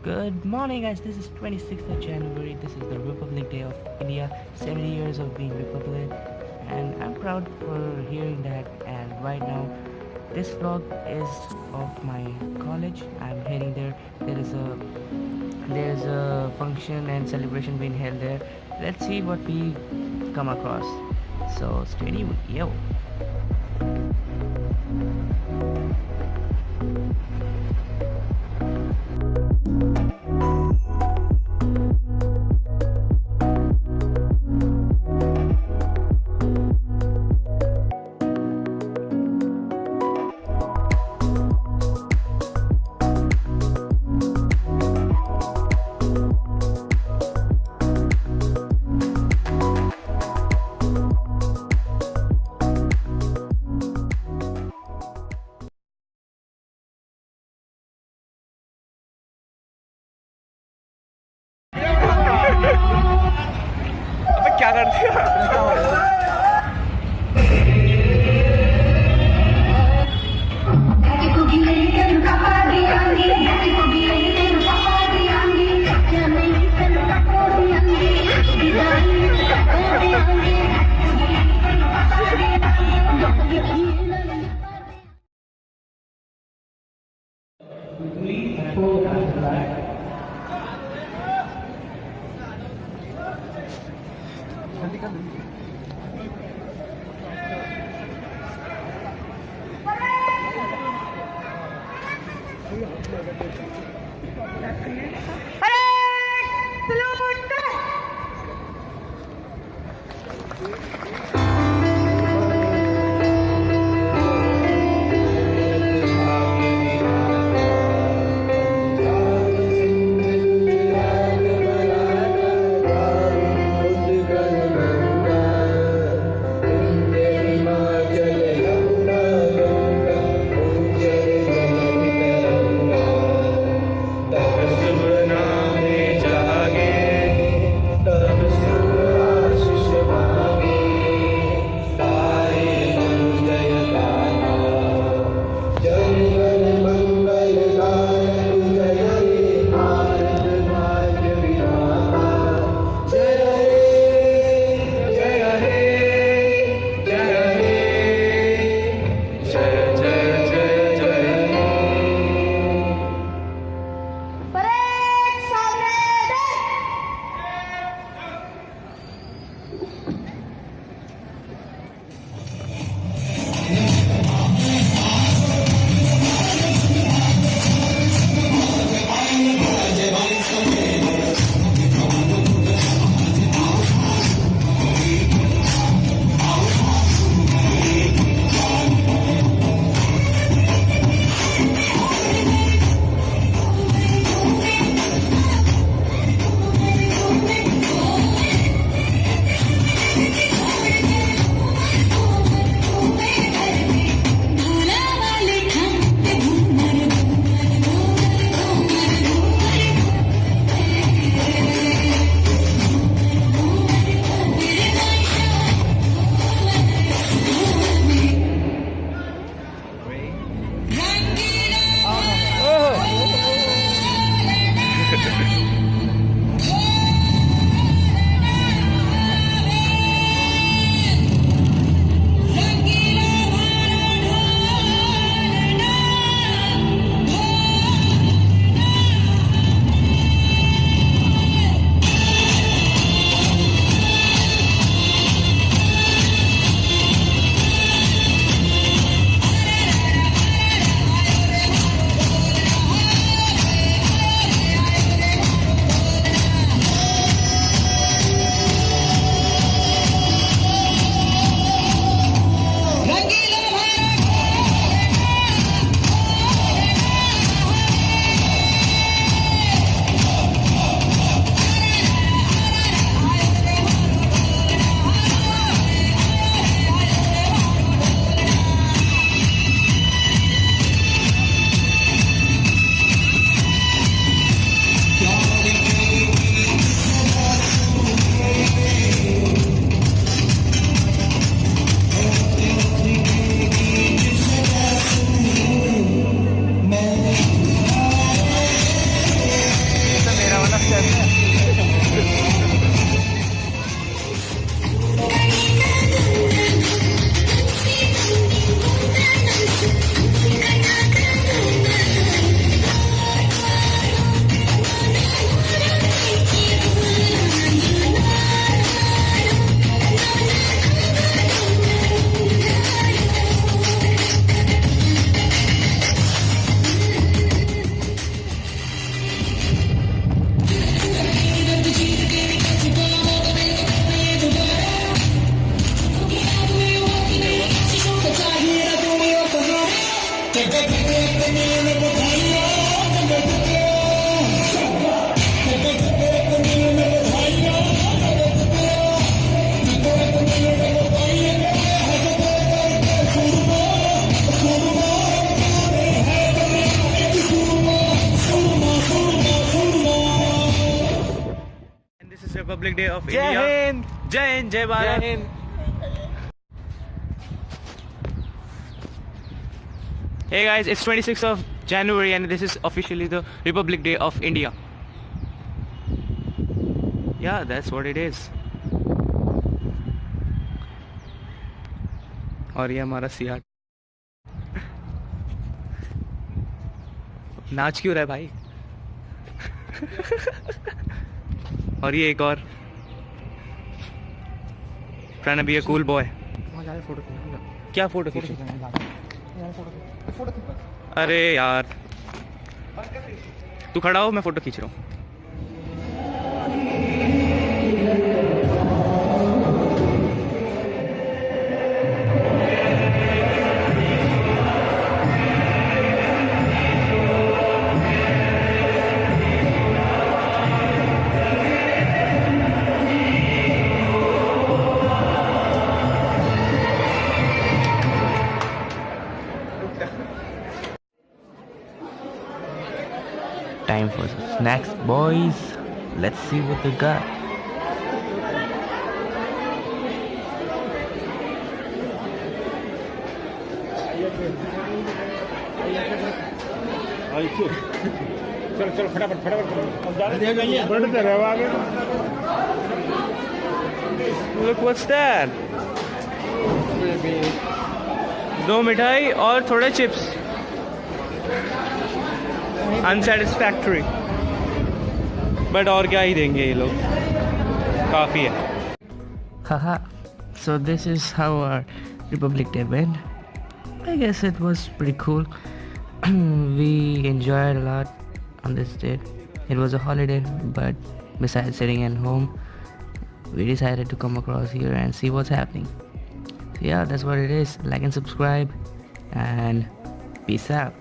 Good morning, guys. This is 26th of January. This is the Republic Day of India. 70 years of being republic, and I'm proud for hearing that. And right now, this vlog is of my college. I'm heading there. There's a function and celebration being held there. Let's see what we come across. So stay tuned. Yo. अबे क्या कर दिया Republic Day of Jai India. Hind. Jai Hind, Jai Bharat. Jai Hind. Hey guys, it's 26th of January and this is officially the Republic Day of India. Yeah, that's what it is. और ये हमारा SEAT नाच क्यों रहा है भाई? और ये एक और trying to be a cool boy. क्या फोटो खींची? अरे यार तू खड़ा हो, मैं फोटो खींच रहा हूँ. Time for some snacks, boys. Let's see what they got. चलो चलो फटाफट Look, what's that? दो मिठाई और थोड़े चिप्स. Unsatisfactory. But और क्या ही देंगे ये लोग, काफी है. Haha. So this is how our Republic Day went. I guess it was pretty cool. We enjoyed a lot on this day. It was a holiday, but besides sitting at home, we decided to come across here and see what's happening. So yeah, that's what it is. Like and subscribe, and peace out.